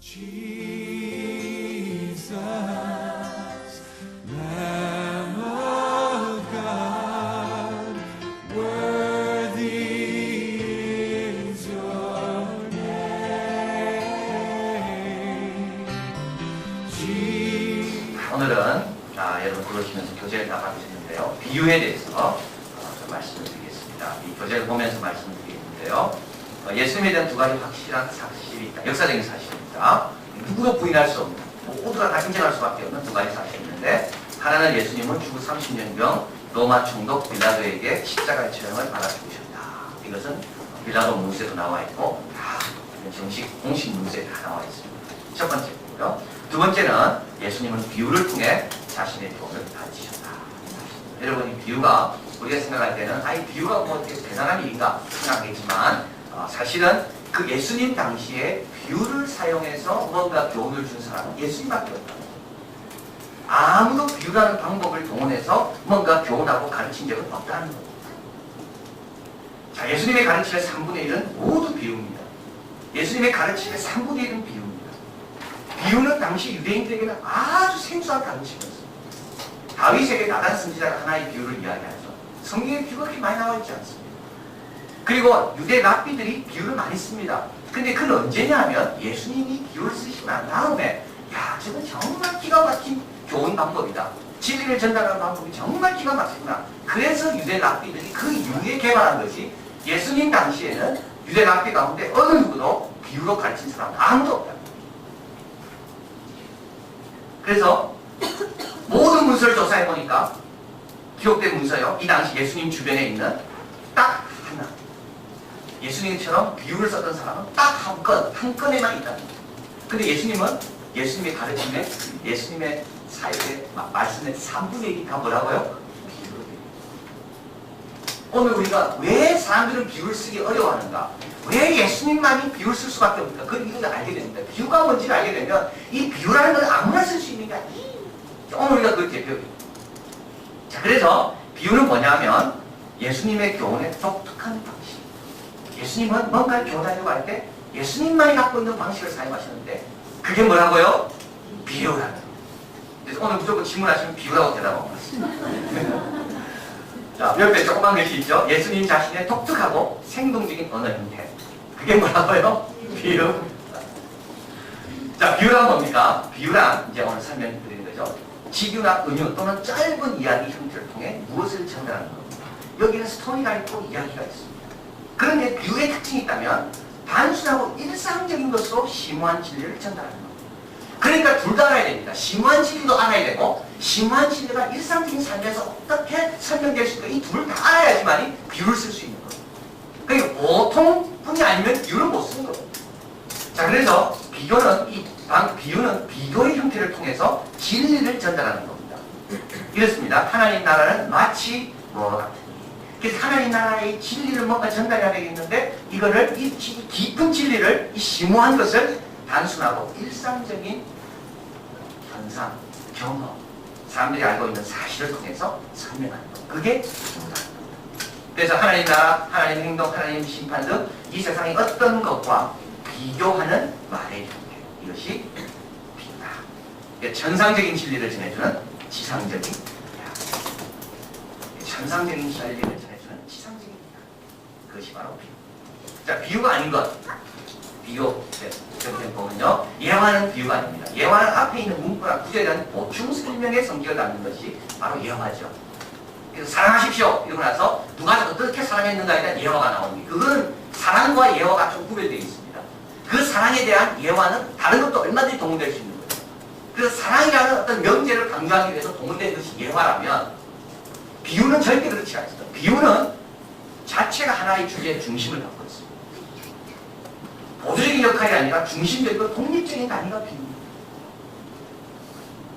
Jesus, Lamb of God, worthy is your name. 오늘은 여러분 들어오시면서 교재를 나가주셨는데요. 비유에 대해서 좀 말씀을 드리겠습니다. 이 교재를 보면서 말씀을 드리겠는데요. 예수님에 대한 두 가지 확실한 사실이 있다. 역사적인 사실입니다. 누구도 부인할 수 없는, 모두가 다 인정할 수밖에 없는 두 가지 사실이 있는데, 하나는 예수님은 주후 30년경 로마 총독 빌라도에게 십자가의 처형을 받아 죽으셨다. 이것은 빌라도 문서에도 나와 있고 다 정식 공식 문서에 다 나와 있습니다. 첫 번째고요. 두 번째는 예수님은 비유를 통해 자신의 교훈을 가르치셨다. 여러분, 이 비유가 우리가 생각할 때는 이 비유가 뭐 어떻게 대단한 일인가 생각하겠지만, 사실은 그 예수님 당시에 비유를 사용해서 뭔가 교훈을 준 사람은 예수님밖에 없다. 아무도 비유라는 방법을 동원해서 뭔가 교훈하고 가르친 적은 없다는 겁니다. 자, 예수님의 가르침의 3분의 1은 모두 비유입니다. 예수님의 가르침의 3분의 1은 비유입니다. 비유는 당시 유대인들에게는 아주 생소한 가르침이었습니다. 다윗에게 나단 선지자가 하나의 비유를 이야기하죠. 성경에 비유가 그렇게 많이 나와 있지 않습니다. 그리고 유대 랍비들이 비유를 많이 씁니다. 근데 그건 언제냐 하면 예수님이 비유를 쓰시고 난 다음에, 야, 저건 정말 기가 막힌 좋은 방법이다. 진리를 전달하는 방법이 정말 기가 막히구나. 그래서 유대 랍비들이 그 이후에 개발한 것이, 예수님 당시에는 유대 랍비 가운데 어느 누구도 비유로 가르친 사람 아무도 없다. 그래서 모든 문서를 조사해보니까, 기록된 문서요, 이 당시 예수님 주변에 있는 딱 하나, 예수님처럼 비유를 썼던 사람은 딱 한 건에만 있답니다. 근데 예수님은 예수님의 가르침에, 예수님의 사역의 말씀의 3분의 1이 다 뭐라고요? 비유로. 오늘 우리가 왜 사람들은 비유를 쓰기 어려워하는가? 왜 예수님만이 비유를 쓸 수밖에 없는가? 그걸 이걸 알게 됩니다. 비유가 뭔지를 알게 되면 이 비유라는 건 아무나 쓸 수 있는 게 아니에요. 오늘 우리가 그걸 대표해요. 자, 그래서 비유는 뭐냐면 예수님의 교훈의 독특한 방식. 예수님은 뭔가를 교훈하려고 할 때 예수님만이 갖고 있는 방식을 사용하시는데, 그게 뭐라고요? 비유라는. 그래서 오늘 무조건 질문하시면 비유라고 대답하고 있습니다. 자, 옆에 조그만 글씨 있죠? 예수님 자신의 독특하고 생동적인 언어 형태. 그게 뭐라고요? 비유. 자, 비유란 뭡니까? 비유란 이제 오늘 설명드리는 거죠. 직유나 은유 또는 짧은 이야기 형태를 통해 무엇을 전달하는 겁니다. 여기는 스토리가 있고 이야기가 있습니다. 그런데 비유의 특징이 있다면 단순하고 일상적인 것으로 심오한 진리를 전달하는 겁니다. 그러니까 둘 다 알아야 됩니다. 심오한 진리도 알아야 되고, 심오한 진리가 일상적인 삶에서 어떻게 설명될 수 있을까, 이 둘 다 알아야지만이 비유를 쓸 수 있는 겁니다. 그러니까 보통 분이 아니면 비유를 못 쓰는 겁니다. 자, 그래서 비유는 비교의 형태를 통해서 진리를 전달하는 겁니다. 이렇습니다. 하나님 나라는 마치 뭐 같은. 그래서 하나님 나라의 진리를 뭔가 전달해야 되겠는데, 이거를, 이 깊은 진리를, 이 심오한 것을 단순하고 일상적인 현상, 경험, 사람들이 알고 있는 사실을 통해서 설명하는 것. 그게 비유라는 겁니다. 그래서 하나님 나라, 하나님 행동, 하나님 심판 등 이 세상의 어떤 것과 비교하는 말의 형태. 이것이 비유다. 천상적인 진리를 전해주는 지상적인, 천상적인 진리를 전해주는 지상적인 이야기. 그것이 바로 비유. 자, 비유가 아닌 것. 비유. 여기 보면요, 예화는 비유가 아닙니다. 예화는 앞에 있는 문구나 구절에 대한 보충 설명의 성격을 갖는 것이 바로 예화죠. 그래서 사랑하십시오 이러고 나서 누가 어떻게 사랑했는가에 대한 예화가 나옵니다. 그건 사랑과 예화가 좀 구별되어 있습니다. 그 사랑에 대한 예화는 다른 것도 얼마든지 동원될 수 있는 거죠. 그래서 사랑이라는 어떤 명제를 강조하기 위해서 동원된 것이 예화라면, 비유는 절대 그렇지 않습니다. 비유는 자체가 하나의 주제의 중심을 갖고 있습니다. 보조적인 역할이 아니라 중심적이고 독립적인 단위가 비유입니다.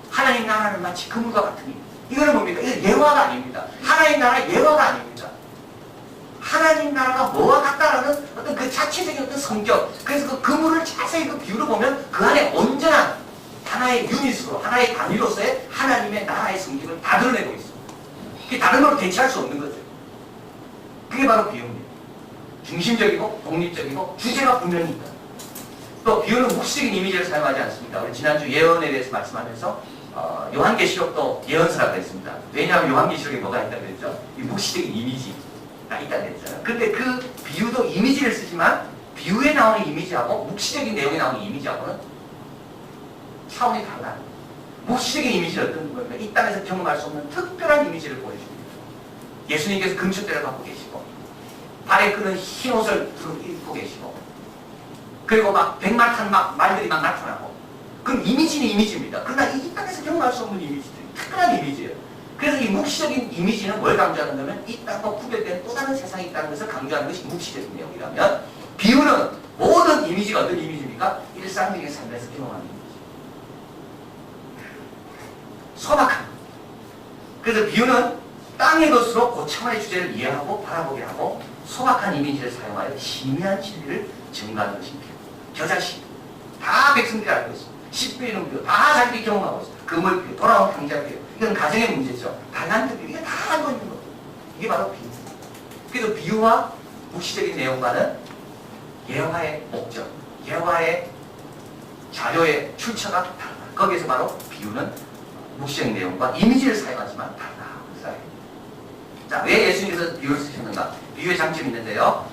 하나님 나라는 마치 그물과 같으니, 이거는 뭡니까? 이건 예화가 아닙니다. 하나님 나라 예화가 아닙니다. 하나님 나라가 뭐와 같다라는 어떤 그 자체적인 어떤 성격, 그래서 그 그물을 자세히 그 비유를 보면 그 안에 온전한 하나의 유닛으로, 하나의 단위로서의 하나님의 나라의 성격을 다 드러내고 있습니다. 그게 다른 걸로 대체할 수 없는 거죠. 그게 바로 비유입니다. 중심적이고 독립적이고 주제가 분명히 있다. 또 비유는 묵시적인 이미지를 사용하지 않습니다. 우리 지난주 예언에 대해서 말씀하면서 요한계시록도 예언서라고 했습니다. 왜냐하면 요한계시록에 뭐가 있다고 그랬죠? 이 묵시적인 이미지가 있다고 그랬잖아요. 근데 그 비유도 이미지를 쓰지만 비유에 나오는 이미지하고 묵시적인 내용에 나오는 이미지하고는 차원이 달라요. 묵시적인 이미지는 어떤 겁니까? 이 땅에서 경험할 수 없는 특별한 이미지를 보여줍니다. 예수님께서 금축대를 갖고 계시고 발에 끄는 흰 옷을 입고 계시고 그리고 막 백마탄 말들이 막 나타나고 그럼 이미지는 이미지입니다. 그러나 이 땅에서 경험할 수 없는 이미지들, 특별한 이미지예요. 그래서 이 묵시적인 이미지는 뭘 강조하는가면 이 땅과 구별된 또 다른 세상이 있다는 것을 강조하는 것이 묵시적인 내용이라면 비유는 모든 이미지가 어떤 이미지입니까? 일상적인 삶에서 경험하는 이미지. 소박한. 그래서 비유는 땅의 것으로 고차원의 주제를 이해하고 바라보게 하고 소박한 이미지를 사용하여 심의한 진리를 증가하는 것이 비유. 겨자씨. 다 백성들이 알고 있습니다. 십비는 비유. 다 자기들이 경험하고 있습니다. 그물 비유, 돌아온 강자 비유. 이건 가정의 문제죠. 달란트 비유. 이게 다 알고 있는 거예요. 이게 바로 비유. 그래서 비유와 묵시적인 내용과는 예화의 목적, 예화의 자료의 출처가 다르다. 거기에서 바로 비유는 묵시적인 내용과 이미지를 사용하지만 다르다. 자, 왜 예수님께서 비유를 쓰셨는가? 비유의 장점이 있는데요.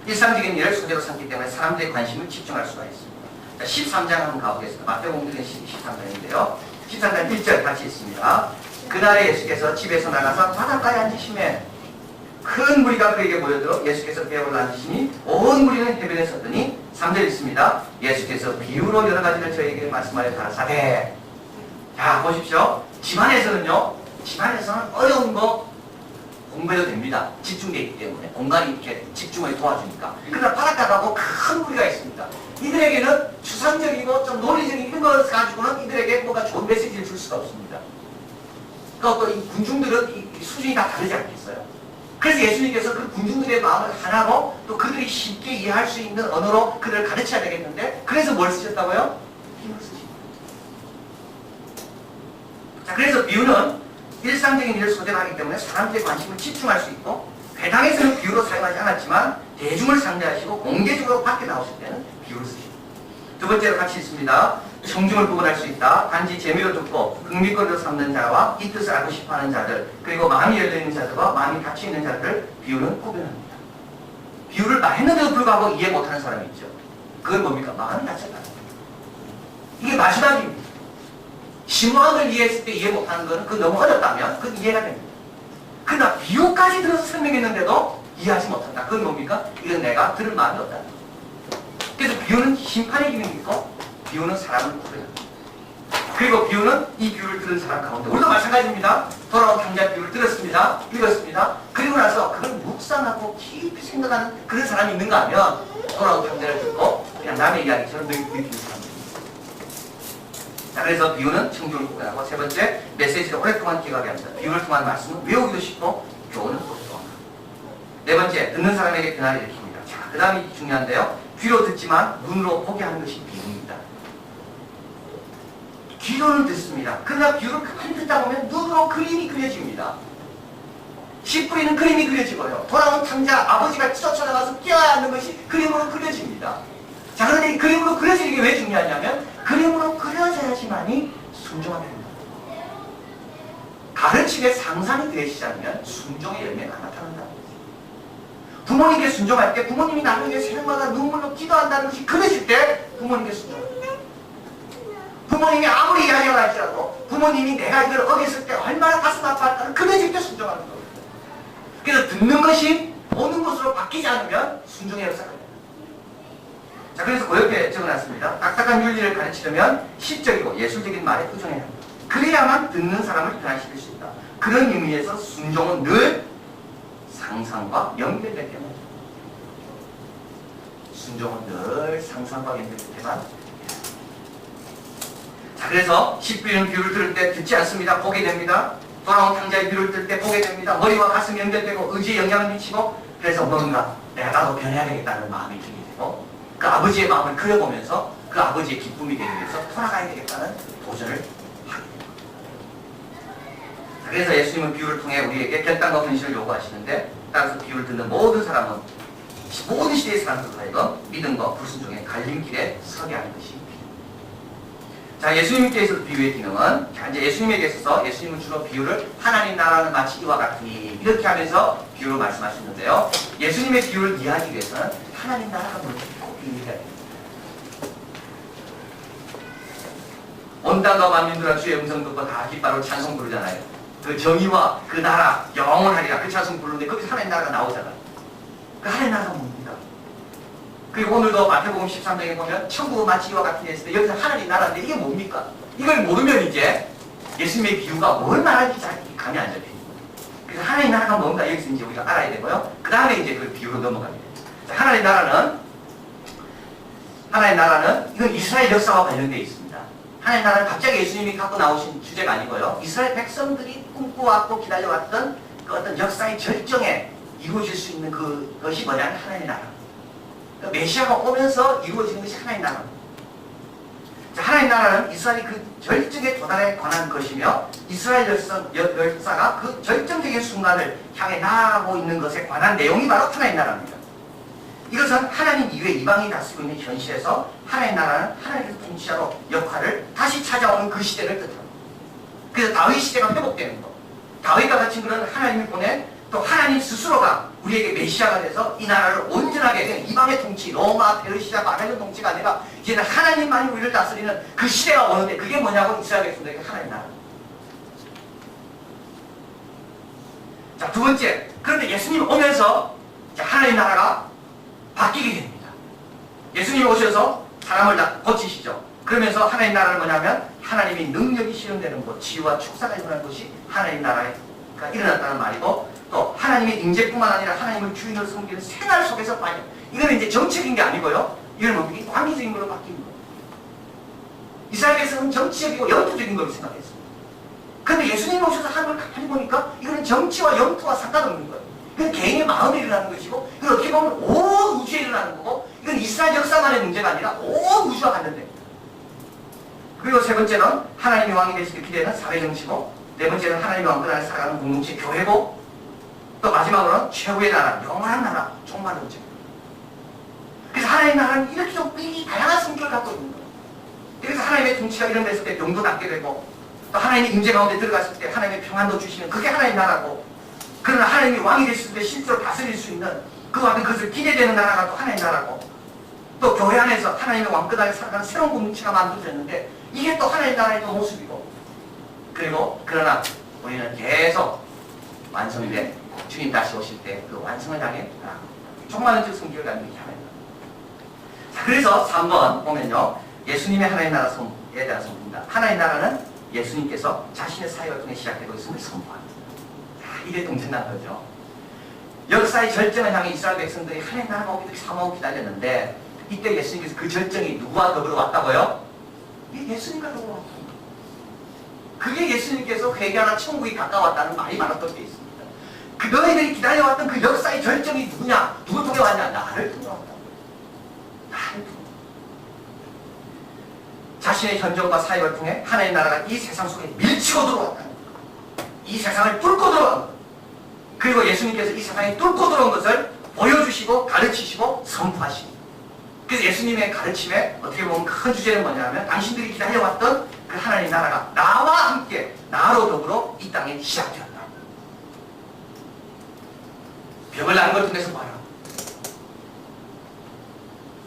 일상적인 일을 소재로 삼기 때문에 사람들의 관심을 집중할 수가 있습니다. 자, 13장 한번 가보겠습니다. 마태복음 13장인데요. 13장 1절 같이 있습니다. 그날에 예수께서 집에서 나가서 바닷가에 앉으시매 큰 무리가 그에게 모여들어 예수께서 배우를 앉으시니 온 무리는 해변에 섰더니 3절 있습니다. 예수께서 비유로 여러 가지를 저에게 말씀하여 가라사대. 자, 보십시오. 집안에서는 어려운 거 공부해도 됩니다. 집중되어 있기 때문에 공간이 이렇게 집중을 도와주니까. 그러나 바닷가 가고 큰 무리가 있습니다. 이들에게는 추상적이고 좀 논리적인 이런 걸 가지고는 이들에게 뭔가 좋은 메시지를 줄 수가 없습니다. 또 이 군중들은 이 수준이 다 다르지 않겠어요? 그래서 예수님께서 그 군중들의 마음을 하나로 또 그들이 쉽게 이해할 수 있는 언어로 그들을 가르쳐야 되겠는데 그래서 뭘 쓰셨다고요? 비유를 쓰십니다. 자, 그래서 비유는 일상적인 일을 소재로 하기 때문에 사람들의 관심을 집중할 수 있고 회당에서는 비유로 사용하지 않았지만 대중을 상대하시고 공개적으로 밖에 나오실 때는 비유를 쓰십니다. 두 번째로 같이 있습니다. 청중을 구분할 수 있다. 단지 재미로 듣고 흥미거리로 삼는 자와 이 뜻을 알고 싶어하는 자들 그리고 마음이 열려있는 자들과 마음이 닫혀있는 자들을 비유는 구분합니다. 비유를 다 했는데도 불구하고 이해 못하는 사람이 있죠. 그건 뭡니까? 마음이 닫혔다. 이게 마지막입니다. 심오함을 이해했을 때 이해 못하는 것은 그 너무 어렵다면 그건 이해가 됩니다. 그러나 비유까지 들어서 설명했는데도 이해하지 못한다. 그건 뭡니까? 이건 내가 들을 마음이 없다. 그래서 비유는 심판의 기능이 있고 비유는 사람을 구별합니다. 그리고 비유는 이 비유를 들은 사람 가운데 우리도 마찬가지입니다. 돌아온 강자 비유를 들었습니다. 읽었습니다. 그리고 나서 그걸 묵상하고 깊이 생각하는 그런 사람이 있는가 하면 돌아온 강자를 듣고 그냥 남의 이야기처럼 느끼는 사람입니다. 자, 그래서 비유는 청중을 구별하고 세 번째 메시지를 오랫동안 기억하게 합니다. 비유를 통한 말씀은 외우기도 쉽고 교훈은 또 필요합니다. 네 번째 듣는 사람에게 변화를 일으킵니다. 자, 그 다음이 중요한데요. 귀로 듣지만 눈으로 보게 하는 것이 비유입니다. 귀로는 듣습니다. 그러나 비유를 가만히 듣다 보면 눈으로 그림이 그려집니다. 씨 뿌리는 그림이 그려지고요. 돌아온 탕자 아버지가 쫓아나가서 뛰어야 하는 것이 그림으로 그려집니다. 자, 그런데 이 그림으로 그려지는 게 왜 중요하냐면 그림으로 그려져야지만이 순종하게 됩니다. 가르침에 상상이 되시지 않으면 순종의 열매가 나타난다. 부모님께 순종할 때 부모님이 나중에 새벽마다 눈물로 기도한다는 것이 그려질 때 부모님께 순종합니다. 부모님이 아무리 이야기를 할지라도 부모님이 내가 이걸 어겼을 때 얼마나 가슴 아팠다는 그려질 때 순종하는 겁니다. 그래서 듣는 것이 보는 것으로 바뀌지 않으면 순종의 역사가 됩니다. 자, 그래서 그 옆에 적어놨습니다. 딱딱한 윤리를 가르치려면 시적이고 예술적인 말에 의존해야 합니다. 그래야만 듣는 사람을 변화시킬 수 있다. 그런 의미에서 순종은 늘 상상과 연결될 때만 순종은 늘 상상과 연결될 때만. 자, 그래서 십비유는 비유를 들을 때 듣지 않습니다. 보게 됩니다. 돌아온 탕자의 비유를 들을 때 보게 됩니다. 머리와 가슴이 연결되고 의지에 영향을 미치고 그래서 뭔가 내가 나도 변해야 되겠다는 마음이 들게 되고 그 아버지의 마음을 그려보면서 그 아버지의 기쁨이 되기 위해서 돌아가야 되겠다는 도전을 하게 됩니다. 그래서 예수님은 비유를 통해 우리에게 결단과 헌신을 요구하시는데 따라서 비유를 듣는 모든 사람은 모든 시대의 사람들로 하여금 믿음과 불순종의 갈림길에 서게 하는 것이 비유. 자, 예수님께서 비유의 기능은, 자, 이제 예수님에게 있어서 예수님은 주로 비유를 하나님 나라는 마치 이와 같으니 이렇게 하면서 비유를 말씀하셨는데요. 예수님의 비유를 이해하기 위해서는 하나님 나라가 뭔지 꼭 이해해야 됩니다. 온 땅과 만민들아 주의 음성 듣고 다 깃발로 찬송 부르잖아요. 그 정의와 그 나라 영원하리라 그 찬송 부르는데 거기서 하나님 나라가 나오잖아요. 그 하나님 나라가 뭡니까? 그리고 오늘도 마태복음 13장에 보면 천국은 마치 이와 같은 데 했을 때 여기서 하나님 나라인데 이게 뭡니까? 이걸 모르면 이제 예수님의 비유가 뭘 말하는지 잘 감이 안 잡힙니다. 그래서 하나님 나라가 뭔가 여기서 이제 우리가 알아야 되고요. 그 다음에 이제 그 비유로 넘어갑니다. 자, 하나님 나라는 이건 이스라엘 역사와 관련되어 있습니다. 하나님 나라는 갑자기 예수님이 갖고 나오신 주제가 아니고요. 이스라엘 백성들이 꿈꿔왔고 기다려왔던 그 어떤 역사의 절정에 이루어질 수 있는 그것이 뭐냐면 하나님의 나라. 그러니까 메시아가 오면서 이루어지는 것이 하나님의 나라입니다. 자, 하나님의 나라는 이스라엘이 그 절정에 도달에 관한 것이며 이스라엘 역사가 그 절정적인 순간을 향해 나아가고 있는 것에 관한 내용이 바로 하나님의 나라입니다. 이것은 하나님 이외 이방인이 다스리고 있는 현실에서 하나님의 나라는 하나님의 통치자로 역할을 다시 찾아오는 그 시대를 뜻합니다. 그래서 다윗 시대가 회복되는 것. 다윗과 같이 그런 하나님이 보낸 또 하나님 스스로가 우리에게 메시아가 돼서 이 나라를 온전하게 된 이방의 통치, 로마, 페르시아, 바벨론 통치가 아니라 이제는 하나님만이 우리를 다스리는 그 시대가 오는데 그게 뭐냐고 이스라엘 백성들에게 하나님 나라. 자, 두 번째. 그런데 예수님이 오면서 하나님 나라가 바뀌게 됩니다. 예수님이 오셔서 사람을 다 고치시죠. 그러면서 하나님 나라는 뭐냐면 하나님의 능력이 실현되는 곳, 지혜와 축사가 일어나는 것이 하나님 나라가 일어났다는 말이고 또 하나님의 임재뿐만 아니라 하나님을 주인으로 섬기는 생활 속에서 빠져. 이거는 이제 정책인 게 아니고요. 이건 뭡니까? 관계적인 걸로 바뀌는 거예요. 이스라엘에서는 정치적이고 영토적인 걸 생각했습니다. 그런데 예수님이 오셔서 하는 걸 가만히 보니까 이거는 정치와 영토와 상관없는 거예요. 이건 개인의 마음에 일어나는 것이고 이건 어떻게 보면 온 우주에 일어나는 거고 이건 이스라엘 역사만의 문제가 아니라 온 우주와 관련됩니다. 그리고 세 번째는 하나님이 왕이 되시길 기대는 사회정치고 네 번째는 하나님의 왕권 안에 살아가는 공동체 교회고 또 마지막으로는 최후의 나라, 영원한 나라, 종말 문제. 그래서 하나님의 나라는 이렇게 좀 다양한 성격을 갖고 있는 거예요. 그래서 하나님의 통치가 이런 데서 때 병도 낫게 되고 또 하나님의 임재 가운데 들어갔을 때 하나님의 평안도 주시는 그게 하나님의 나라고 그러나 하나님이 왕이 되셨을 때 실제로 다스릴 수 있는 그와 같은 것을 기대되는 나라가 또 하나님의 나라고 또 교회 안에서 하나님의 왕권 안에 살아가는 새로운 공동체가 만들어졌는데 이게 또 하나님의 나라의 또 모습이고 그리고 그러나 우리는 계속 완성된 주님 다시 오실 때 그 완성을 향해 종말론적 성격을 갖는 게 하나님 나라. 자, 그래서 3번 보면요. 예수님의 하나님 나라에 대한 선포입니다. 하나님 나라는 예수님께서 자신의 사역을 통해 시작되고 있음을 선포합니다. 이게 동전난 거죠. 역사의 절정을 향해 이스라엘 백성들이 하나님 나라가 오기를 사모하고 기다렸는데 이때 예수님께서 그 절정이 누구와 더불어 왔다고요? 이게 예수님과 더불어 왔다. 그게 예수님께서 회개하나 천국이 가까웠다는 말이 많았던 게 있습니다. 그 너희들이 기다려왔던 그 역사의 절정이 누구냐? 누구 통해 왔냐? 나를 통해 왔다. 나를 통해. 자신의 현존과 사역을 통해 하나님의 나라가 이 세상 속에 밀치고 들어왔다. 이 세상을 뚫고 들어온 것. 그리고 예수님께서 이 세상에 뚫고 들어온 것을 보여주시고 가르치시고 선포하시고 그래서 예수님의 가르침에 어떻게 보면 큰 주제는 뭐냐면 당신들이 기다려왔던 그 하나님의 나라가 나와 함께 나로 더불어 이 땅에 시작되었다. 병을 낳은 걸 통해서 봐라.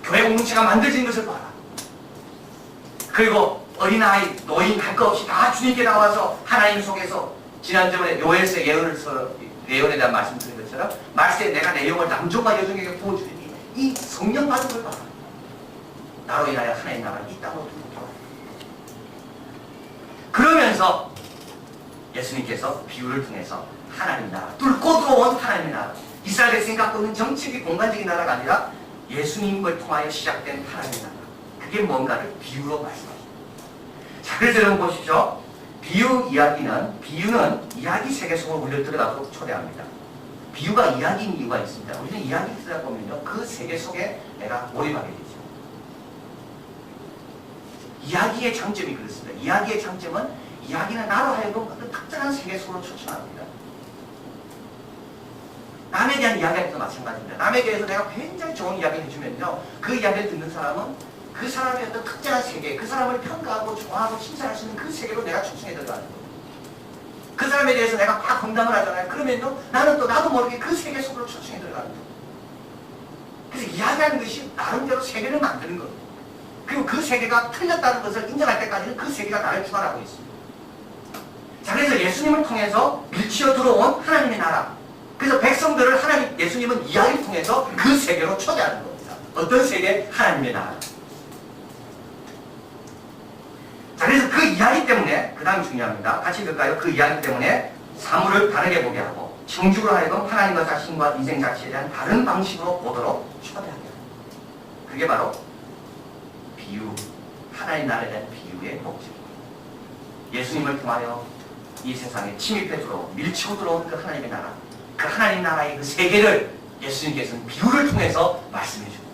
교회 공동체가 만들어진 것을 봐라. 그리고 어린아이, 노인 할 것 없이 다 주님께 나와서 하나님 속에서 지난주에 요엘서 예언에 대한 말씀 드린 것처럼 말세에 내가 내용을 남종과 여종에게 부어주리니 이 성령 받은 걸 봐라. 나로 인하여 하나님 나라를 이 땅으로 두고 돌아와. 그러면서 예수님께서 비유를 통해서 하나님 나라, 뚫고 들어온 하나님의 나라, 이스라엘 백성이 갖고 있는 정치적인 공간적인 나라가 아니라 예수님을 통하여 시작된 하나님의 나라. 그게 뭔가를 비유로 말씀하십니다. 자, 그래서 여러분 보십시오. 비유는 이야기 세계 속으로 우리를 들어가도록 초대합니다. 비유가 이야기인 이유가 있습니다. 우리는 이야기를 쓰다 보면요, 그 세계 속에 내가 몰입하게 되죠. 이야기의 장점이 그렇습니다. 이야기의 장점은 이야기는 나로 하여금 어떤 특정한 세계 속으로 초청합니다. 남에 대한 이야기할 때도 마찬가지입니다. 남에 대해서 내가 굉장히 좋은 이야기를 해주면요, 그 이야기를 듣는 사람은 그 사람의 어떤 특정한 세계, 그 사람을 평가하고 좋아하고 칭찬할 수 있는 그 세계로 내가 초청해 들어가는 거예요. 그 사람에 대해서 내가 막 공감을 하잖아요. 그러면요, 나는 또 나도 모르게 그 세계 속으로 초청해 들어가는 거예요. 그래서 이야기하는 것이 나름대로 세계를 만드는 거예요. 그리고 그 세계가 틀렸다는 것을 인정할 때까지는 그 세계가 나를 주관하고 있습니다. 자, 그래서 예수님을 통해서 밀치어 들어온 하나님의 나라. 그래서 백성들을 하나님, 예수님은 이야기를 통해서 그 세계로 초대하는 겁니다. 어떤 세계? 하나님의 나라. 자, 그래서 그 이야기 때문에, 그 다음이 중요합니다. 같이 읽을까요? 그 이야기 때문에 사물을 다르게 보게 하고, 청중으로 하여금 하나님과 자신과 인생 자체에 대한 다른 방식으로 보도록 초대하게 합니다. 그게 바로 비유, 하나님 나라에 대한 비유의 목적입니다. 예수님을 통하여 이 세상에 침입해 들어온, 밀치고 들어온 그 하나님의 나라, 그 하나님 나라의 그 세계를 예수님께서는 비유를 통해서 말씀해 주고,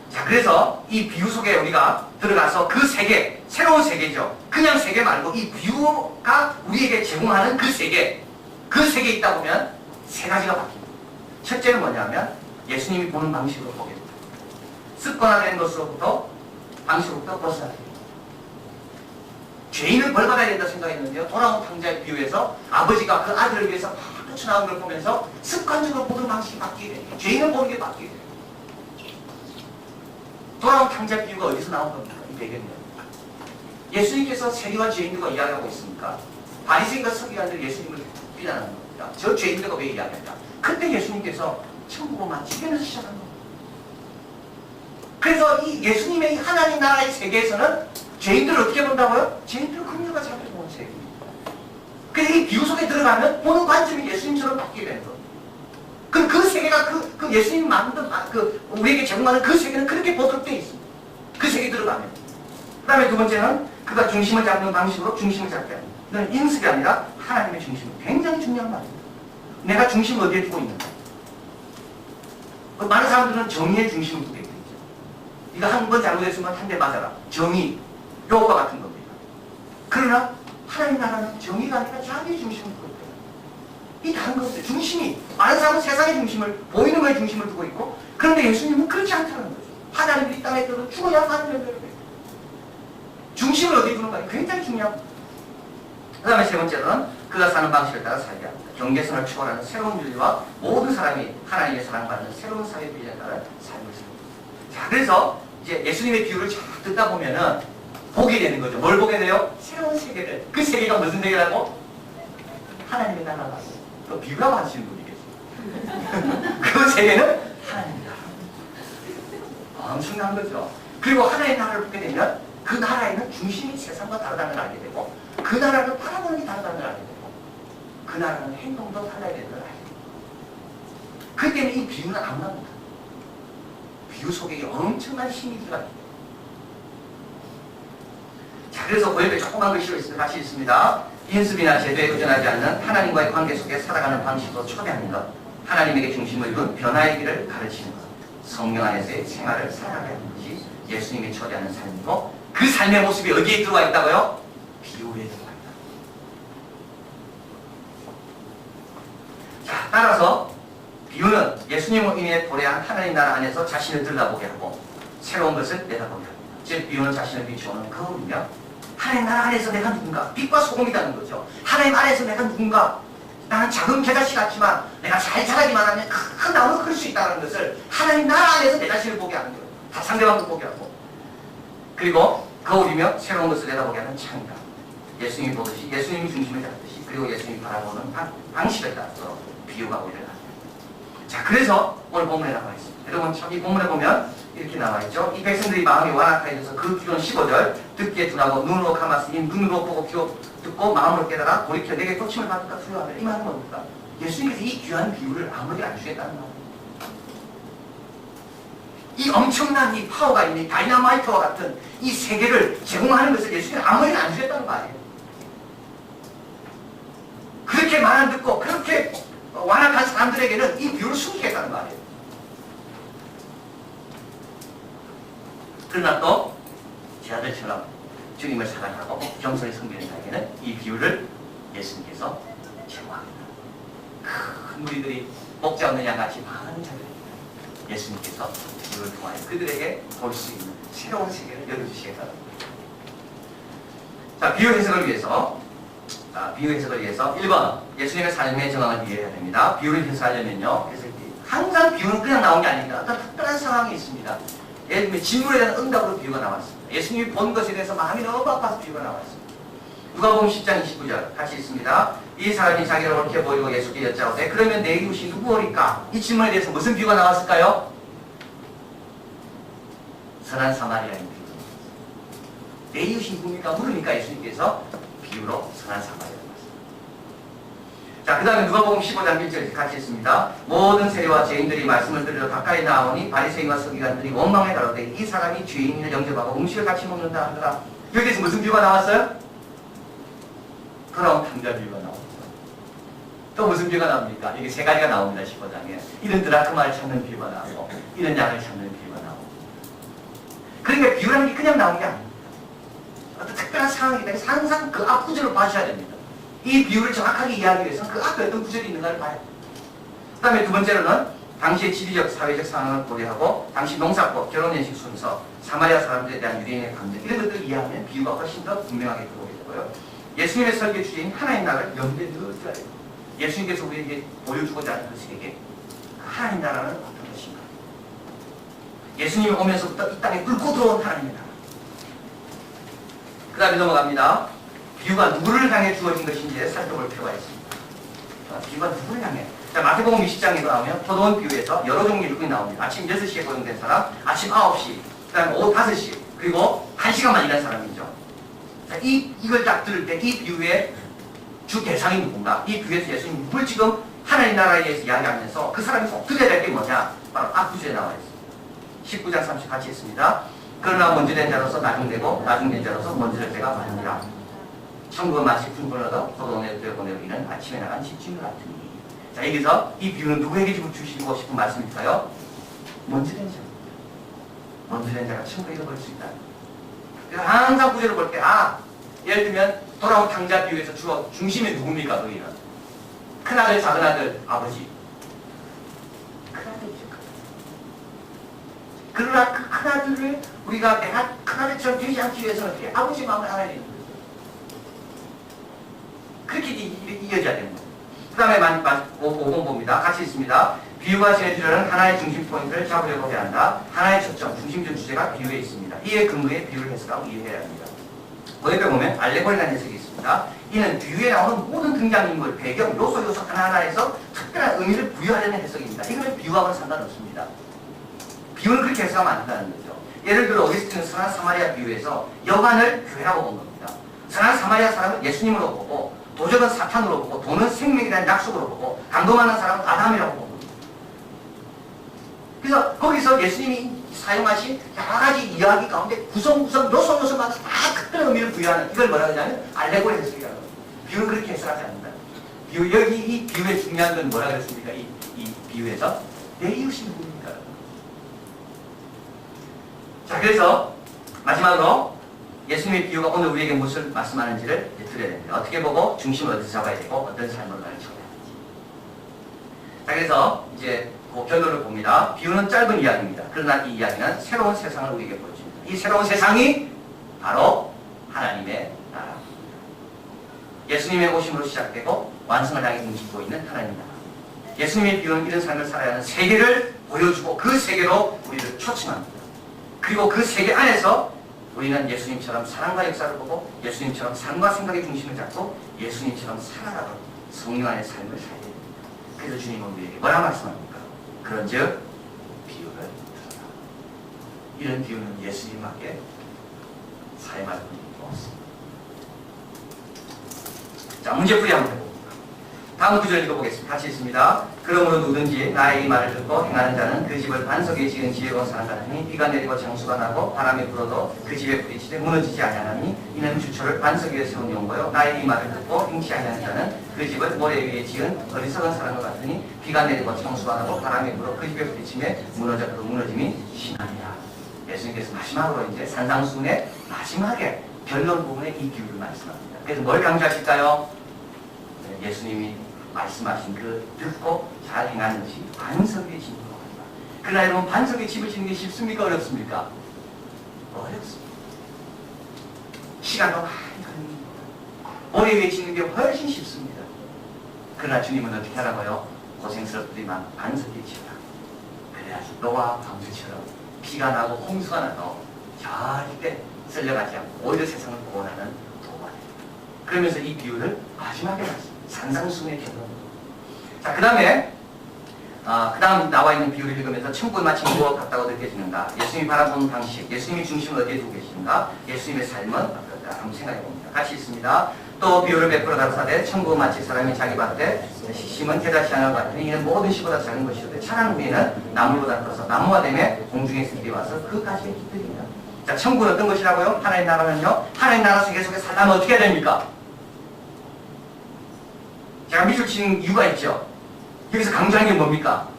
자, 그래서 이 비유 속에 우리가 들어가서 그 세계, 새로운 세계죠. 그냥 세계 말고 이 비유가 우리에게 제공하는 그 세계에 있다 보면 세 가지가 바뀝니다. 첫째는 뭐냐면 예수님이 보는 방식으로 보게 됩니다. 습관화된 것으로부터 방식으로부터 벗어나게 됩니다. 죄인은 벌받아야 된다 생각했는데요, 돌아온 탕자의 비유에서 아버지가 그 아들을 위해서 막 뛰쳐나온 걸 보면서 습관적으로 보는 방식이 바뀌게 돼요. 죄인은 보는 게 바뀌게 돼요. 돌아온 탕자 비유가 어디서 나온 겁니까? 이 배경입니다. 예수님께서 세리와 죄인들과 이야기하고 있으니까 바리새인과 서기관들이 예수님을 비난하는 겁니다. 저 죄인들과 왜 이야기한다? 그때 예수님께서 천국을 만지면서 시작한 겁니다. 그래서 이 예수님의 하나님 나라의 세계에서는 죄인들을 어떻게 본다고요? 죄인들을 긍휼과 자비로 보는 세계입니다. 그래서 이 비유 속에 들어가면 보는 관점이 예수님처럼 바뀌게 되는 겁니다. 그럼 그 세계가 그 예수님 만든 우리에게 제공하는 그 세계는 그렇게 보도록 되어 있습니다. 그 세계에 들어가면. 그 다음에 두 번째는 그가 중심을 잡는 방식으로 중심을 잡게 합니다. 이건 인습이 아니라 하나님의 중심. 굉장히 중요한 말입니다. 내가 중심을 어디에 두고 있는가? 많은 사람들은 정의의 중심을 두게 되죠. 이거 한 번 잘못했으면 한 대 맞아라. 정의, 요과 같은 겁니다. 그러나 하나님 나라는 정의가 아니라 자비의 중심을 두고 있다. 이 다른 것들, 중심이, 많은 사람은 세상의 중심을, 보이는 거에 중심을 두고 있고, 그런데 예수님은 그렇지 않다는 거죠. 하나님이 이 땅에 들어 죽어야 사는 연결이 돼요. 중심을 어디에 두는가? 굉장히 중요합니다. 그 다음에 세 번째로는 그가 사는 방식에 따라 살게 합니다. 경계선을 초월하는 새로운 윤리와 모든 사람이 하나님의 사랑받는 새로운 사회 비전에 따라 삶을 삽니다. 자, 그래서 이제 예수님의 비유를 쫙 듣다 보면은 보게 되는 거죠. 뭘 보게 돼요? 새로운 세계를. 그 세계가 무슨 세계라고? 하나님의 나라라고. 또 비유라고 하시는 분이 계세요. 그 세계는 하나님의 나라. 엄청난 거죠. 그리고 하나님의 나라를 보게 되면 그 나라에는 중심이 세상과 다르다는 걸 알게 되고, 그 나라는 바라보는 게 다르다는 걸 알게 되고, 그 나라는 행동도 달라야 되는 걸 알게 되고, 그 때문에 이 비유는 안 납니다. 비유 속에 엄청난 힘이 들어가 있습니다. 자, 그래서 고역에 조그만 글씨로 있습니다. 같이 있습니다. 인습이나 제도에 의존하지 않는 하나님과의 관계 속에 살아가는 방식으로 초대하는 것, 하나님에게 중심을 둔 변화의 길을 가르치는 것, 성령 안에서의 생활을 살아가게 하는 것이 예수님이 초대하는 삶이고, 그 삶의 모습이 어디에 들어와 있다고요? 비유에 들어와 있다. 자, 따라서 비유는 예수님을 인해 도래한 하나님 나라 안에서 자신을 들여다보게 하고 새로운 것을 내다보게 합니다. 즉 비유는 자신을 비추어오는 거울이며, 하나님 나라 안에서 내가 누군가, 빛과 소금이라는 거죠. 하나님 안에서 내가 누군가, 나는 작은 겨자씨 같지만 내가 잘 자라기만 하면 큰 나무가 클 수 있다는 것을 하나님 나라 안에서 내 자신을 보게 하는 거예요. 다 상대방도 보게 하고, 그리고 거울이며 새로운 것을 내다보게 하는 창이다. 예수님이 보듯이, 예수님이 중심을 잡듯이, 그리고 예수님이 바라보는 방식에 따라서 비유가 오히려 나옵니다. 자, 그래서 오늘 본문에 나와 있습니다. 여러분 참 이 본문에 보면 이렇게 나와 있죠. 이 백성들이 마음이 완악하여져서 그 귀로는 15절 듣기에 둔하고 눈으로 감았으니 눈으로 보고 귀로 듣고 마음으로 깨달아 돌이켜 내게 고침을 받을까 두려워하며. 이 말은 뭡니까? 예수님께서 이 귀한 비유를 아무리 안 주겠다는 말이에요. 이 엄청난 이 파워가 있는 다이나마이트와 같은 이 세계를 제공하는 것을 예수님이 아무리 안 주겠다는 말이에요. 그렇게 말 안 듣고 그렇게 완악한 사람들에게는 이 비유를 숨기겠다는 말이에요. 그러나 또 제 아들처럼 주님을 사랑하고 겸손히 섬기는 자에게는 이 비유를 예수님께서 제공합니다. 큰 무리들이 먹지 않는 양같이 많은 자들입니다. 예수님께서 비유를 통하여 그들에게 볼 수 있는 새로운 세계를 열어주시겠다. 자, 비유 해석을 위해서 1번 예수님의 삶의 정황을 이해해야 됩니다. 비유를 해석하려면요. 그래서 항상 비유는 그냥 나온 게 아닙니다. 어떤 특별한 상황이 있습니다. 예를 들면 질문에 대한 응답으로 비유가 나왔습니다. 예수님이 본 것에 대해서 마음이 너무 아파서 비유가 나왔습니다. 누가복음 10장 29절 같이 있습니다. 이 사람이 자기를 옳게 보이고 예수께 여짜오되 그러면 내 이웃이 누구오리까? 이 질문에 대해서 무슨 비유가 나왔을까요? 선한 사마리아인 비유. 내 이웃이 누굽니까? 물으니까 예수님께서 비유로 선한 사마리아를 말씀합니다. 자, 그 다음에 누가복음 15장 1절 같이 있습니다. 모든 세리와 죄인들이 말씀을 들으러 가까이 나오니 바리새인과 서기관들이 원망에 가로되 이 사람이 죄인을 영접하고 음식을 같이 먹는다 하더라. 여기에서 무슨 비유가 나왔어요? 그럼 탕자 비유가 나옵니다. 또 무슨 비유가 나옵니까? 여기 세 가지가 나옵니다. 15장에. 이런 드라크마를 찾는 비유가 나오고 이런 양을 찾는 비유가 나오고. 그러니까 비유라는 게 그냥 나온 게 아닙니다. 어떤 특별한 상황이기 때문에 항상 그 앞 구절을 봐셔야 됩니다. 이 비유를 정확하게 이해하기 위해서는 그 앞에 어떤 구절이 있는가를 봐야 됩니다. 그 다음에 두 번째로는 당시의 지리적, 사회적 상황을 고려하고 당시 농사법, 결혼연식 순서, 사마리아 사람들에 대한 유대인의 감정 이런 것들을 이해하면 비유가 훨씬 더 분명하게 들어오게 되고요. 예수님의 설계 주제인 하나님 나라를 염두에 넣어줘야 돼요. 예수님께서 우리에게 보여주고자 하는 그 세계, 하나님 나라는 어떤 것인가? 예수님이 오면서부터 이 땅에 뚫고 들어온 하나님의 나라. 그 다음에 넘어갑니다. 비유가 누구를 향해 주어진 것인지 살펴볼 필요가 있습니다. 비유가 누구를 향해? 자, 마태복음 20장에 나오면 포도원 비유에서 여러 종류의 일꾼이 나옵니다. 아침 6시에 고용된 사람, 아침 9시, 그 다음에 오후 5시, 그리고 1시간만 일한 사람이죠. 자, 이걸 딱 들을 때 이 비유의 주 대상이 누군가? 이 비유에서 예수님이 누굴 지금 하나님 나라에 대해서 이야기하면서 그 사람이 꼭 들어야 될 게 뭐냐? 바로 앞구절에 나와 있습니다. 19장 30 같이 있습니다. 그러나 먼저 된 자로서 나중되고 나중된 자로서 먼저 될 때가 많으니라. 천국은 마치 푼분을 얻어 포도원에 들여보내기는 아침에 나간 집주인 같으니. 자, 여기서 이 비유는 누구에게 주시고 싶은 말씀일까요? 먼저 된 자. 먼저 된 자가 천국에 볼 수 있다. 그래서 항상 구절을 볼 때, 예를 들면 돌아온 탕자 비유에서 중심이 누굽니까? 거기는 큰아들, 작은아들, 아버지. 큰아들이죠. 그러나 그 큰아들을 우리가 내가 큰아들처럼 되지 않기 위해서는 어떻게 아버지 마음을 알아야 되는 거죠. 그렇게 이어져야 되는 거예요. 그 다음에 5번 봅니다. 같이 있습니다. 비유가 전해주려는 하나의 중심 포인트를 잡으려고 해야 한다. 하나의 초점, 중심적 주제가 비유에 있습니다. 이에 근거해 비유를 해석하고 이해해야 합니다. 거기에 보면 알레고리라는 해석이 있습니다. 이는 비유에 나오는 모든 등장인물, 배경, 요소 하나하나에서 특별한 의미를 부여하려는 해석입니다. 이거는 비유하고는 상관없습니다. 비유는 그렇게 해석하면 안 된다는 거죠. 예를 들어 어거스틴은 선한 사마리아 비유에서 여관을 교회라고 본 겁니다. 선한 사마리아 사람은 예수님으로 보고 도적은 사탄으로 보고 돈은 생명이라는 약속으로 보고 감동하는 사람은 아담이라고 본 겁니다. 그래서 거기서 예수님이 사용하신 여러 가지 이야기 가운데 구성구성 요소마다 다 특별한 의미를 부여하는 이걸 뭐라고 하냐면 알레고리 해석이라고 합니다. 비유는 그렇게 해석하지 않는다. 여기 이 비유의 중요한 건 뭐라 그랬습니까? 이 비유에서 내 이웃이 누굽니까? 자, 그래서 마지막으로 예수님의 비유가 오늘 우리에게 무엇을 말씀하는지를 들어야 됩니다. 어떻게 보고 중심을 어디서 잡아야 되고 어떤 삶으로 가르쳐야 되는지. 자, 그래서 이제 그 결론을 봅니다. 비유는 짧은 이야기입니다. 그러나 이 이야기는 새로운 세상을 우리에게 보여줍니다. 이 새로운 세상이 바로 하나님의 나라입니다. 예수님의 오심으로 시작되고 완성을 향해 움직이고 있는 하나님의 나라. 예수님의 비유는 이런 삶을 살아야 하는 세계를 보여주고 그 세계로 우리를 초청합니다. 그리고 그 세계 안에서 우리는 예수님처럼 사랑과 역사를 보고 예수님처럼 삶과 생각의 중심을 잡고 예수님처럼 살아가고 성령 안의 삶을 살아야 됩니다. 그래서 주님은 우리에게 뭐라 말씀합니까? 그런즉 비유를 들어라. 이런 비유는 예수님밖에 사용할 분이 없습니다. 자, 문제풀이 한번 해봅니다. 다음 구절 읽어보겠습니다. 같이 있습니다. 그러므로 누구든지 나의 이 말을 듣고 행하는 자는 그 집을 반석에 지은 지혜로운 사람 같으니 비가 내리고 장수가 나고 바람이 불어도 그 집에 뿌리치되 무너지지 아니하나니 이는 주초를 반석 위에 세운 용거요 나의 이 말을 듣고 행치 아니하는 자는 그 집을 모래 위에 지은 어리석은 사람과 같으니 비가 내리고 장수가 나고 바람이 불어 그 집에 뿌리치매 무너져 그 무너짐이 심하니라. 예수님께서 마지막으로 이제 산상수훈의 마지막에 결론 부분에 이 비유를 말씀합니다. 그래서 뭘 강조하실까요? 예수님이 말씀하신 그 듣고 잘 행하는 것이 반석의 집이라고 합니다. 그러나 여러분 반석의 집을 짓는 게 쉽습니까? 어렵습니까? 어렵습니다. 시간도 많이 걸립니다. 오래 위에 짓는 게 훨씬 쉽습니다. 그러나 주님은 어떻게 하라고요? 고생스럽지만 반석의 집이라. 그래야지 노아 방주처럼 비가 나고 홍수가 나도 절대 쓸려가지 않고 오히려 세상을 구원하는 도구가 됩니다. 그러면서 이 비유를 마지막에 봤습니다. 산상수훈의 결론. 자, 그 다음에 그 다음 나와 있는 비유를 읽으면서 천국은 마치 무엇 같다고 느껴지는가? 예수님이 바라보는 방식, 예수님이 중심을 어디에 두고 계신가? 예수님의 삶은 어떨까? 한번 생각해 봅니다. 같이 있습니다. 또 비유를 베풀어 가로사대 천국은 마치 사람이 자기 밭에 심은 깨닫지 않은 것 같으니 이는 모든 씨보다 작은 것이오되 자란 후에는 나무보다 커서 나무가 되매 공중의 새들이 와서 그 가지에 깃들이니라. 자, 천국은 어떤 것이라고요? 하나님 나라는요, 하나님 나라 세계 속에 살려면 어떻게 해야 됩니까? 제가 미술 치는 이유가 있죠. 여기서 강조하는 게 뭡니까?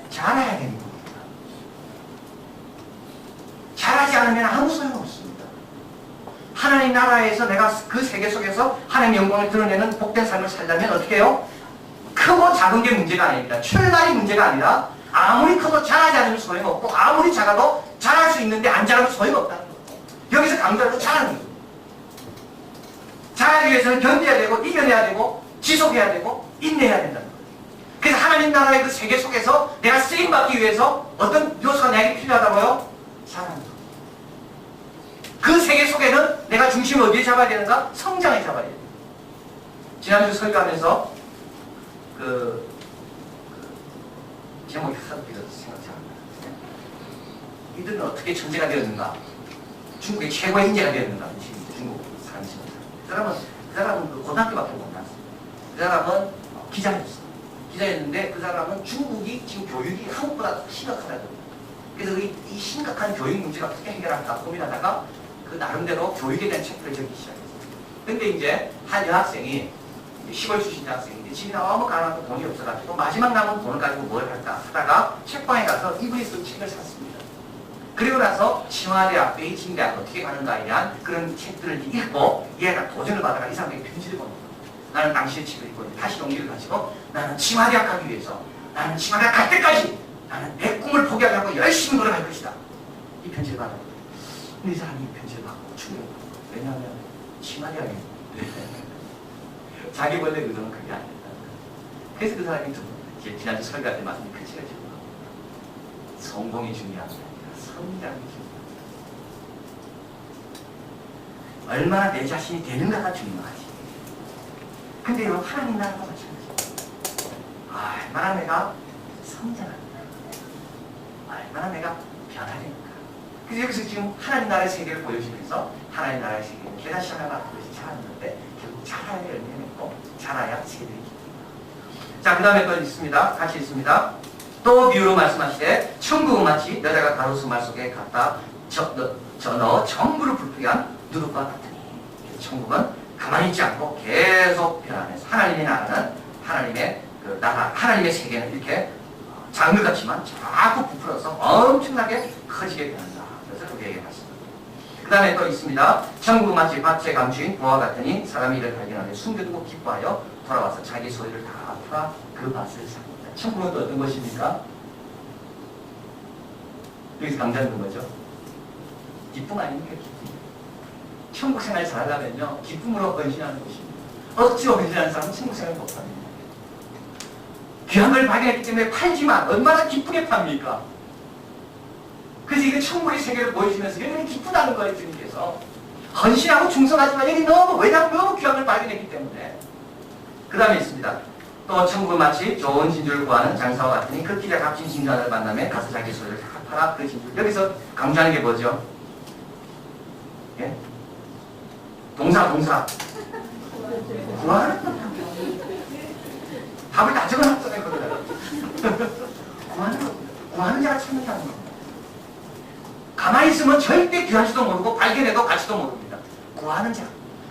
잘해야 되는 겁니다. 잘하지 않으면 아무 소용 없습니다. 하나님 나라에서 내가 그 세계 속에서 하나님의 영광을 드러내는 복된 삶을 살려면 어떻게 해요? 크고 작은 게 문제가 아닙니다. 출발이 문제가 아니라 아무리 커도 잘하지 않으면 소용없고 아무리 작아도 잘할 수 있는데 안 잘하면 소용없다는 거예요. 여기서 강조하는 건 잘하는 거예요. 잘하기 위해서는 견뎌야 되고 이겨내야 되고 지속해야 되고 인내해야 된다는 거예요. 그래서 하나님 나라의 그 세계 속에서 내가 쓰임받기 위해서 어떤 요소가 내게 필요하다고요? 사랑도. 그 세계 속에는 내가 중심을 어디에 잡아야 되는가? 성장에 잡아야 돼요. 지난주 설교하면서 제목이 하나도 생각지 않나요? 이들은 어떻게 천재가 되었는가? 중국의 최고의 인재가 되었는가? 중국 사람입니다. 그 사람은 그 고등학교밖에 못 나왔어요. 그 사람은 기자였어요. 기자였는데 그 사람은 중국이 지금 교육이 한국보다 심각하다고. 그래서 이 심각한 교육 문제를 어떻게 해결할까 고민하다가 그 나름대로 교육에 대한 책들을 적기 시작했어요. 근데 이제 한 여학생이 시골 출신 여학생인데 집이 너무 가난하고 돈이 없어가지고 마지막 남은 돈을 가지고 뭘 할까 하다가 책방에 가서 이분이 쓴 책을 샀습니다. 그리고 나서清华대학, 베이징대학 어떻게 가는가에 대한 그런 책들을 읽고 얘가 도전을 받아가 이 사람에게 편지를 보는 거예요. 나는 당신의 책을 읽고 다시 용기를 가지고 나는清华대학 가기 위해서 나는清华대학 갈 때까지 나는 내 꿈을 포기하지 않고 열심히 노력할 것이다. 이 편지를 받아요. 근데 이 사람이 이 편지를 받고 충격을 받고 왜냐하면清华대학이 자기 원래 의도는 그게 아니었다는 거예요. 그래서 그 사람이 지난주 설교할 때 말씀드린 그 책을 지고 성공이 중요한 게 아니라 성장이 중요하다. 얼마나 내 자신이 되는가가 중요하지. 근데 이건 하나님 나라가 마찬가지예요. 얼마나 내가 성장하는가, 얼마나 내가 변화되는가. 그래서 여기서 지금 하나님 나라의 세계를 보여주면서 하나님 나라의 세계는 깨닫지 않아가 그것이 잘하는데 결국 잘해야 열매맺고 잘해야 세계들이 기쁩니다. 자, 그 다음에 또 있습니다. 같이 있습니다. 또 비유로 말씀하시되 천국은 마치 여자가 가로수 말 속에 갖다 넣어 전부를 불쁘게 한 누룩과 같으니. 천국은 가만히 있지 않고 계속 변하면서 하나님의 나라는 하나님의 그 나라, 하나님의 세계는 이렇게 작은 것 같지만 자꾸 부풀어서 엄청나게 커지게 변한다. 그래서 그렇게 얘기해봤습니다. 그 다음에 또 있습니다. 천국은 마치 밭에 감추인 부와 같으니 사람이 이를 발견하며 숨겨두고 기뻐하여 돌아와서 자기 소유를 다 풀어 그 밭을 삽니다. 천국은 또 어떤 것입니까? 여기서 강조하는 거죠. 기쁨 아닙니까? 기쁨. 천국 생활 잘하려면요, 기쁨으로 헌신하는 것입니다. 억지로 헌신하는 사람은 천국 생활 못합니다. 귀한 걸 발견했기 때문에 팔지만 얼마나 기쁘게 팝니까? 그래서 이게 천국의 세계를 보여주면서 여기는 기쁘다는 거예요, 주님께서. 헌신하고 충성하지만 여기 왜냐하면 너무 귀한 걸 발견했기 때문에. 그 다음에 있습니다. 또 천국은 마치 좋은 진주를 구하는 장사와 같으니 그 길에 값진 진주를 만나면 가서 자기 소유를 다 팔아 그 진주. 여기서 강조하는 게 뭐죠? 예? 동사. 구하는 거. 답을 다 적어놨잖아요, 거기다가. 구하는 자가 찾는다는 겁니다. 가만히 있으면 절대 귀할지도 모르고 발견해도 갈지도 모릅니다. 구하는 자.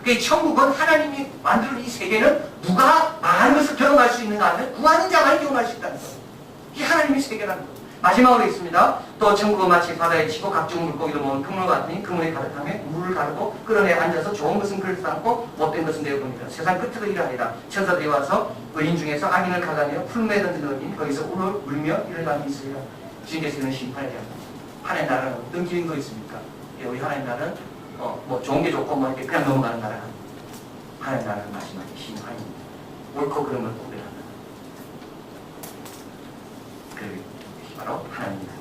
그러니까 천국은 하나님이 만든 이 세계는 누가 많은 것을 경험할 수 있는가 하면 구하는 자만이 경험할 수 있다는 거예요. 이게 하나님의 세계라는 거예요. 마지막으로 있습니다. 또 천국은 마치 바다에 치고 각종 물고기를 모은 그물 같으니 그물이 가득하며 물을 가르고 끌어내 앉아서 좋은 것은 그릇 담고 못된 것은 내어봅니다. 세상 끝으로 일하리라. 천사들이 와서 의인 중에서 악인을 가다내어 풀무에 던지더니 거기서 울며 이를 감이 있으리라. 주님께서 이런 심판에 대한 하나님 나라는 어떤 기능도 있습니까? 우리 하나님 나라는 뭐 좋은 게 좋고 뭐 이렇게 그냥 넘어가는 나라가 아니에요. 하나님 나라는 마지막에 심판입니다. 옳고 그름을 구별하는 그게 바로 하나님입니다.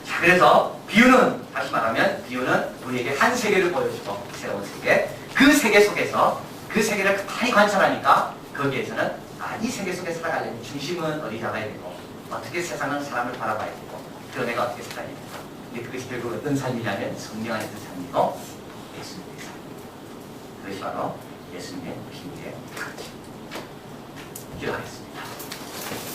자, 그래서 비유는 다시 말하면 비유는 우리에게 한 세계를 보여주고 새로운 세계, 그 세계 속에서 그 세계를 많이 관찰하니까 거기에서는 이 세계 속에 살아가려면 중심은 어디 잡아야 되고 어떻게 세상은 사람을 바라봐야 되고 그런 애가 어떻게 살아야 되고 근데 그것이 결국 어떤 삶이냐면 성령 안에서 삶이고 예수님의 삶. 그것이 바로 예수님의 비유의 가치. 기도하겠습니다.